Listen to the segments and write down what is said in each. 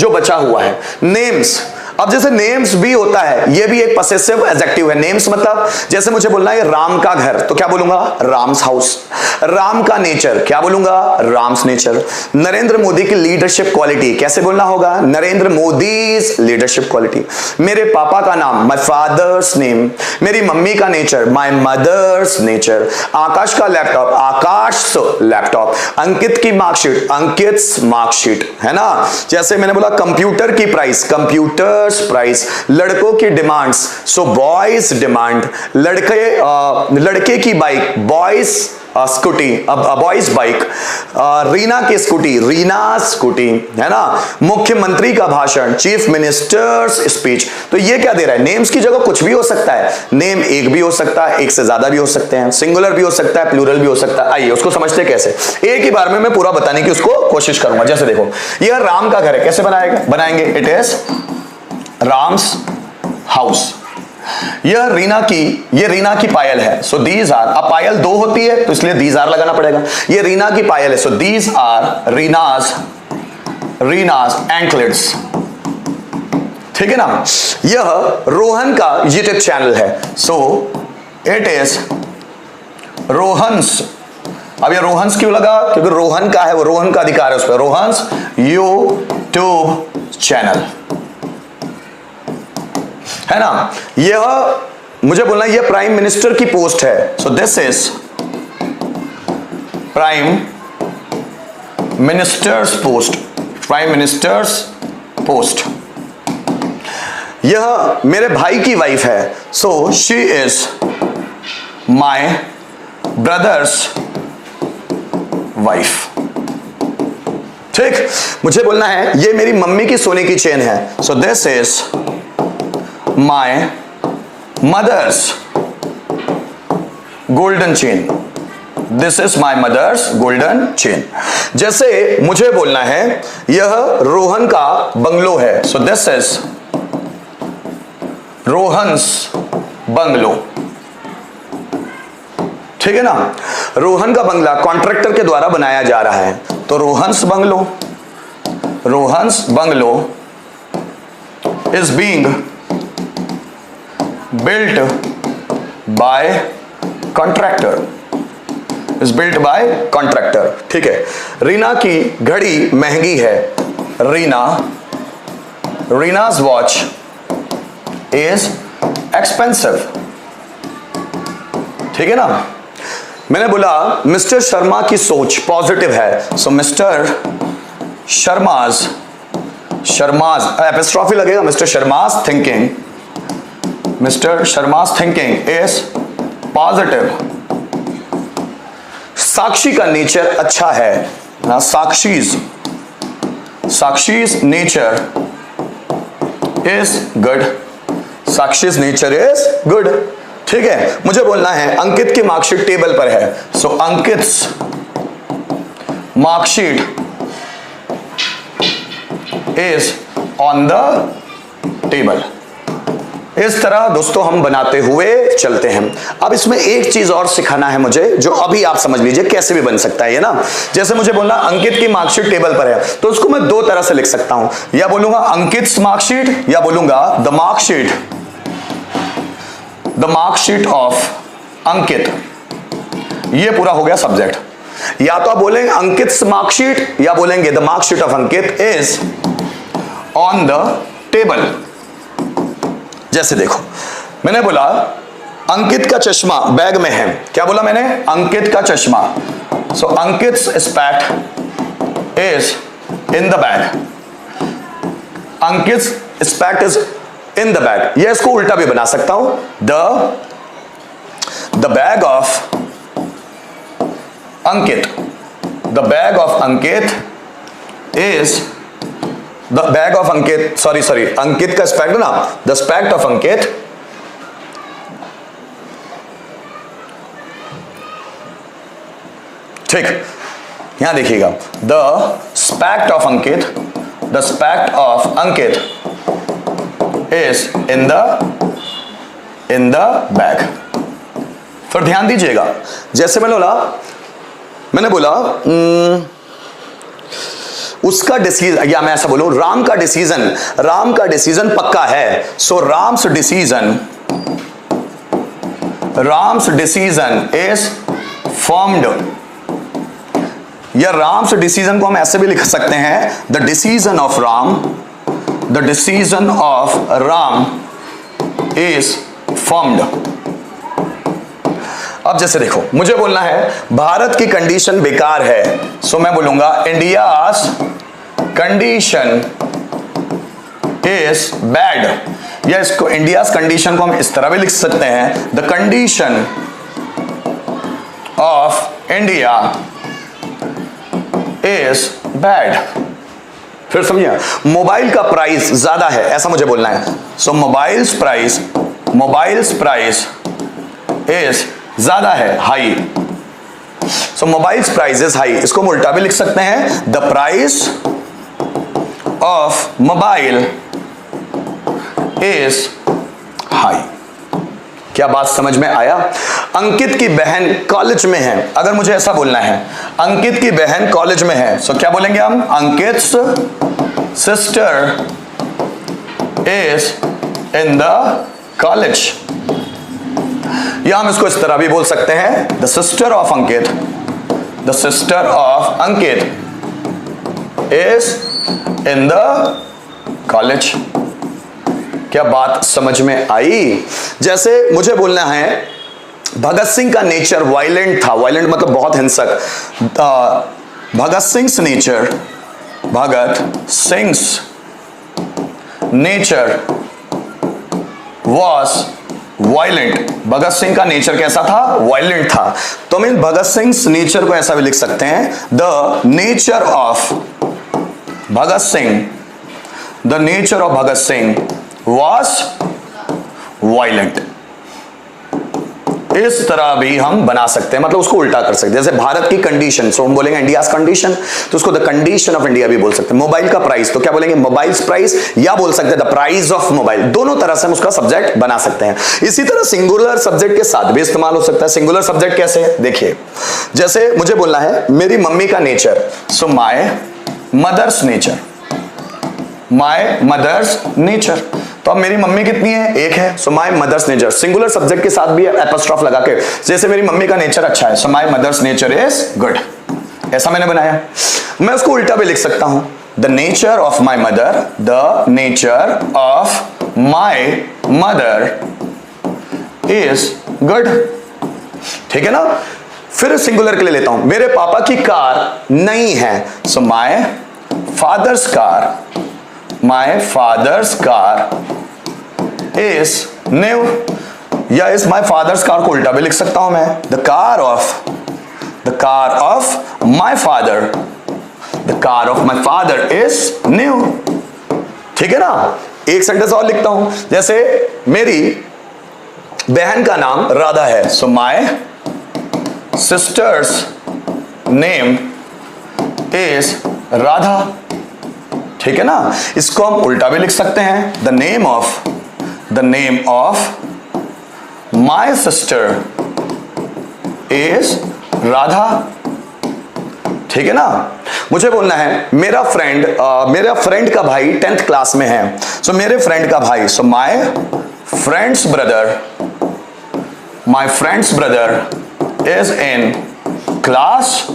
जो बचा हुआ है। नेम्स, अब जैसे नेम्स भी होता है, ये भी एक पसेसिव एडजेक्टिव है। नेम्स मतलब जैसे मुझे बोलना है राम का घर, तो क्या बोलूंगा? राम्स हाउस। राम का नेचर, क्या बोलूंगा? राम्स नेचर। नरेंद्र मोदी की लीडरशिप क्वालिटी, कैसे बोलना होगा? Narendra Modi's leadership quality. मेरे पापा का नाम, माय फादर्स नेम। मेरी मम्मी का नेचर, माय मदर्स नेचर। आकाश का लैपटॉप, आकाश लैपटॉप। अंकित की मार्कशीट, अंकित्स मार्कशीट, है ना। जैसे मैंने बोला कंप्यूटर की प्राइस, कंप्यूटर प्राइस। लड़कों की डिमांड्स, सो बॉयज डिमांड। लड़के की bike, boys scooty, boys bike. Reena की स्कूटी, रीना स्कूटी, है ना। मुख्यमंत्री का भाषण, चीफ मिनिस्टर्स स्पीच। तो ये क्या दे रहा है? नेम्स की जगह कुछ भी हो सकता है। नेम एक भी हो सकता है, एक से ज्यादा भी हो सकते हैं, सिंगुलर भी हो सकता है, प्लूरल भी हो सकता है। आइए उसको समझते कैसे, एक ही बार में मैं पूरा बताने की उसको कोशिश करूंगा। जैसे देखो, यह राम का घर है, कैसे बनाएंगे? It is Ram's house. ये रीना की पायल है, सो दीज आर। अब पायल दो होती है तो इसलिए दीज आर लगाना पड़ेगा। ये रीना की पायल है, so these are Reena's anklets. ठीक है ना। यह रोहन का यूट्यूब चैनल है, सो इट इज रोहन्स। अब ये रोहन्स क्यों लगा? क्योंकि रोहन का है, वो रोहन का अधिकार है उस पर। रोहन्स यूट्यूब चैनल, है ना। यह मुझे बोलना, यह प्राइम मिनिस्टर की पोस्ट है, so this is prime ministers post, prime ministers post. यह मेरे भाई की वाइफ है, so she is my brother's wife. ठीक, मुझे बोलना है ये मेरी मम्मी की सोने की चेन है, so this is my mother's golden chain. This is my mother's golden chain. जैसे मुझे बोलना है यह रोहन का बंगलो है, so this is Rohan's bungalow. ठीक है ना। रोहन का बंगला कॉन्ट्रैक्टर के द्वारा बनाया जा रहा है, तो Rohan's bungalow is being built by contractor, is built by contractor। ठीक है। रीना की घड़ी महंगी है, रीना's watch is expensive। ठीक है ना। मैंने बोला मिस्टर शर्मा की सोच पॉजिटिव है, सो मिस्टर शर्माज एपिस्ट्रॉफी लगेगा, mister Sharma's thinking, mister Sharma's thinking is positive. Sakshi का नेचर अच्छा है ना, Sakshi's nature is good, Sakshi's nature is good. ठीक है। मुझे बोलना है अंकित की मार्कशीट टेबल पर है, so Ankit's marksheet is on the table. इस तरह दोस्तों हम बनाते हुए चलते हैं। अब इसमें एक चीज और सिखाना है मुझे, जो अभी आप समझ लीजिए कैसे भी बन सकता है, ये ना। जैसे मुझे बोलना अंकित की मार्कशीट टेबल पर है, तो उसको मैं दो तरह से लिख सकता हूं, या बोलूंगा अंकित्स मार्कशीट, या बोलूंगा द मार्कशीट ऑफ अंकित। ये पूरा हो गया सब्जेक्ट। या तो आप बोलेंगे अंकित्स मार्कशीट, या बोलेंगे the marksheet of Ankit is on the table. जैसे देखो, मैंने बोला अंकित का चश्मा बैग में है, क्या बोला मैंने? अंकित का चश्मा, so Ankit's specs is in the bag, Ankit's specs is in the bag. ये इसको उल्टा भी बना सकता हूं, the bag of Ankit, the bag of Ankit is the bag of Ankit, sorry Ankit का स्पेक्ट ना, द स्पेक्ट ऑफ अंकित ठीक। यहां देखिएगा, the aspect of Ankit is in the bag. फिर ध्यान दीजिएगा, जैसे मैंने बोला उसका डिसीजन, या मैं ऐसा बोलूं राम का डिसीजन पक्का है। सो राम्स डिसीजन इज फॉर्म्ड, या राम्स डिसीजन को हम ऐसे भी लिख सकते हैं, the decision of Ram is formed. अब जैसे देखो, मुझे बोलना है भारत की कंडीशन बेकार है, सो मैं बोलूंगा इंडियाज कंडीशन इज बैड, या इसको इंडियाज कंडीशन को हम इस तरह भी लिख सकते हैं, the condition of India is bad. फिर समझिए, मोबाइल का प्राइस ज्यादा है, ऐसा मुझे बोलना है। सो मोबाइल्स प्राइस इज ज्यादा है, high. So mobiles price is high, इसको हम उल्टा भी लिख सकते हैं, the price of mobile is high. क्या बात समझ में आया? अंकित की बहन कॉलेज में है, अगर मुझे ऐसा बोलना है अंकित की बहन कॉलेज में है, सो क्या बोलेंगे हम, Ankit's sister is in the college, या हम इसको इस तरह भी बोल सकते हैं, the sister of Ankit is in the college. क्या बात समझ में आई? जैसे मुझे बोलना है भगत सिंह का नेचर वायलेंट था, वायलेंट मतलब बहुत हिंसक, Bhagat Singh nature was violent. Bhagat Singh का नेचर कैसा था? वायलेंट था। तो हम भगत सिंह नेचर को ऐसा भी लिख सकते हैं, the nature of Bhagat Singh was violent. इस तरह भी हम बना सकते हैं, मतलब उसको उल्टा कर सकते हैं। जैसे भारत की कंडीशन, सो हम बोलेंगे इंडियाज कंडीशन, तो उसको द कंडीशन ऑफ इंडिया भी बोल सकते हैं। मोबाइल का प्राइस, तो क्या बोलेंगे, मोबाइल्स प्राइस, या बोल सकते हैं द प्राइस ऑफ मोबाइल। दोनों तरह से हम उसका सब्जेक्ट बना सकते हैं। इसी तरह सिंगुलर सब्जेक्ट के साथ भी इस्तेमाल हो सकता है। सिंगुलर सब्जेक्ट कैसे, देखिए, जैसे मुझे बोलना है मेरी मम्मी का nature, so my mother's nature. तो अब मेरी मम्मी कितनी है? एक है, so my mother's nature. Singular subject के साथ भी एपोस्ट्रोफ लगा के, जैसे मेरी मम्मी का नेचर अच्छा है, so my mother's nature is good. ऐसा मैंने बनाया। मैं उसको उल्टा भी लिख सकता हूं, the nature of my mother is good. ठीक है ना? फिर सिंगुलर के लिए लेता हूं, मेरे पापा की कार नई है, so my father's car is new, या इस माय फादर्स कार को उल्टा भी लिख सकता हूं मैं, the car of my father is new. ठीक है ना? एक सेंटेंस और लिखता हूं, जैसे मेरी बहन का नाम राधा है, so my sister's name is Radha. ठीक है ना? इसको हम उल्टा भी लिख सकते हैं, the name of my sister is Radha. ठीक है ना? मुझे बोलना है मेरा फ्रेंड का भाई 10th क्लास में है, सो मेरे फ्रेंड का भाई, so my friends brother is in class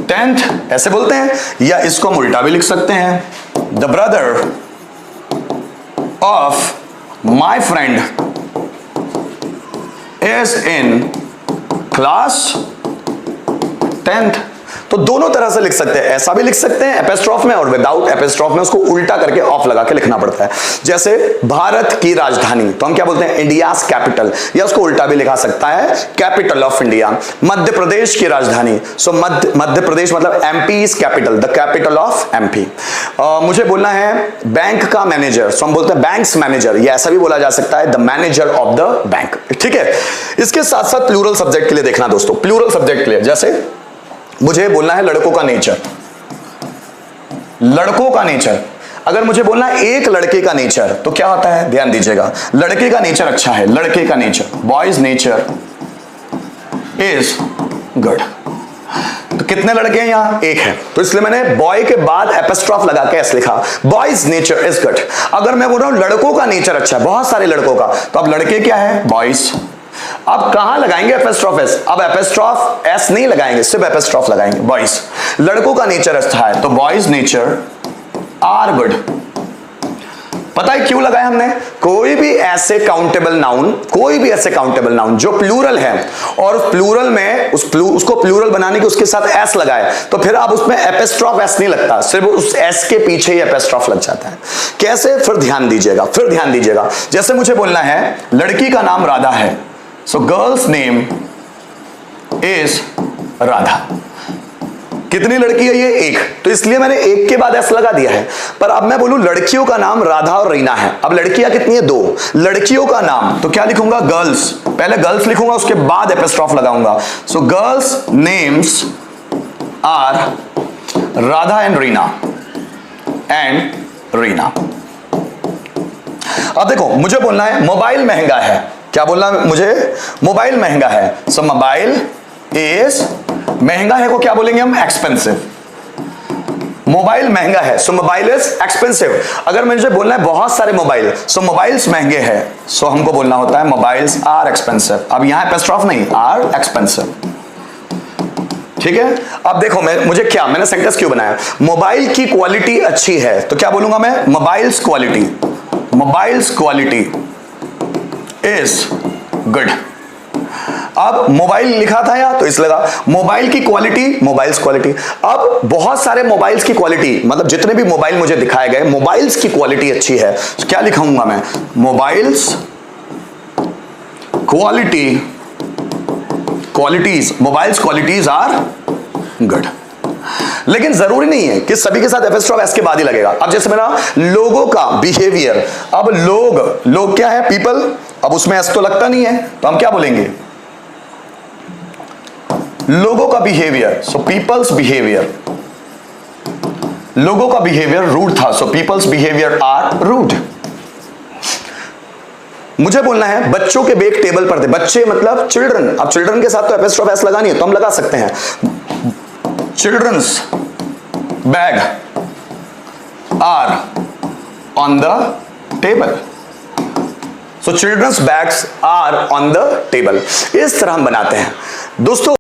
10th, ऐसे बोलते हैं। या इसको हम उल्टा भी लिख सकते हैं, the brother of my friend is in class 10th। तो दोनों तरह से लिख सकते हैं, ऐसा भी लिख सकते हैं एपोस्ट्रोफ में, और विदाउट एपोस्ट्रोफ में उसको उल्टा करके ऑफ लगा के लिखना पड़ता है। जैसे भारत की राजधानी, तो हम क्या बोलते हैं, इंडियाज कैपिटल, या उसको उल्टा भी लिखा सकता है, capital of India. Madhya Pradesh की राजधानी, सो मध्य प्रदेश मतलब MP is capital, the capital of MP. मुझे बोलना है बैंक का मैनेजर, सो हम बोलते हैं बैंक्स मैनेजर, या ऐसा भी बोला जा सकता है, the manager of the bank. ठीक है? इसके साथ साथ प्लूरल सब्जेक्ट के लिए देखना दोस्तों, प्लूरल सब्जेक्ट के लिए जैसे मुझे बोलना है लड़कों का नेचर। अगर मुझे बोलना है एक लड़के का नेचर, तो क्या होता है, ध्यान दीजिएगा, लड़के का नेचर अच्छा है, लड़के का nature, boys nature is good. तो कितने लड़के हैं यहां? एक है, तो इसलिए मैंने बॉय के बाद एपिस्ट्रॉफ लगा के एस लिखा। Boys nature is good. अगर मैं बोल रहा हूं लड़कों का नेचर अच्छा है, बहुत सारे लड़कों का, तो अब लड़के क्या है? बॉयज। अब कहां लगाएंगे एपिस्ट्रॉफ एस? अब एपिस्ट्रॉफ एस नहीं लगाएंगे, सिर्फ एपिस्ट्रॉफ लगाएंगे। बॉयज, लड़कों का नेचर अच्छा है, तो बॉयज नेचर आर गुड। पता है क्यों लगाया हमने? कोई भी ऐसे काउंटेबल नाउन जो प्लूरल है और प्लूरल में उसको प्लूरल बनाने के उसके साथ एस लगाए, तो फिर आप उसमें एपिस्ट्रॉफ एस नहीं लगता, सिर्फ उस एस के पीछे ही एपिस्ट्रॉफ लग जाता है। कैसे? फिर ध्यान दीजिएगा। जैसे मुझे बोलना है लड़की का नाम राधा है, so girls name is Radha. कितनी लड़की है ये? एक, तो इसलिए मैंने एक के बाद एस लगा दिया है। पर अब मैं बोलूं लड़कियों का नाम राधा और रीना है, अब लड़कियां कितनी है? दो। लड़कियों का नाम तो क्या लिखूंगा? गर्ल्स। पहले गर्ल्स लिखूंगा, उसके बाद एपिस्ट्रॉफ लगाऊंगा। So girls names are Radha and Reena अब देखो मुझे बोलना है मोबाइल महंगा है। क्या बोलना है मुझे? मोबाइल महंगा है, सो मोबाइल इज, महंगा है को क्या बोलेंगे हम? एक्सपेंसिव। मोबाइल महंगा है, सो मोबाइल इज एक्सपेंसिव। अगर मुझे बोलना है बहुत सारे मोबाइल, सो मोबाइल्स महंगे हैं, सो हमको बोलना होता है मोबाइल्स आर एक्सपेंसिव। अब यहां एपिस्ट्रॉफ नहीं, आर एक्सपेंसिव। ठीक है, अब देखो मैंने सेंटेंस क्यों बनाया? मोबाइल की क्वालिटी अच्छी है, तो क्या बोलूंगा मैं? Mobiles quality is good. अब मोबाइल लिखा था या, तो इस लगा मोबाइल की क्वालिटी, मोबाइल्स क्वालिटी। अब बहुत सारे मोबाइल्स की क्वालिटी, मतलब जितने भी मोबाइल मुझे दिखाए गए, मोबाइल्स की क्वालिटी अच्छी है, तो क्या लिखाऊंगा मैं? Mobile's qualities are good. लेकिन जरूरी नहीं है कि सभी के साथ एपिस्ट्रॉफ एस के बाद ही लगेगा। अब जैसे मेरा लोगों का बिहेवियर, अब लोग क्या है? पीपल। अब उसमें एस तो लगता नहीं है, तो हम क्या बोलेंगे? लोगों का बिहेवियर, सो पीपल्स बिहेवियर। लोगों का बिहेवियर रूड था, सो पीपल्स बिहेवियर आर रूड। मुझे बोलना है बच्चों के बैग टेबल पर थे। बच्चे मतलब चिल्ड्रन। अब चिल्ड्रन के साथ तो एपिस्ट्रॉफ एस लगानी है, तो हम लगा सकते हैं children's bag are on the table, so children's bags are on the table. इस तरह हम बनाते हैं दोस्तों।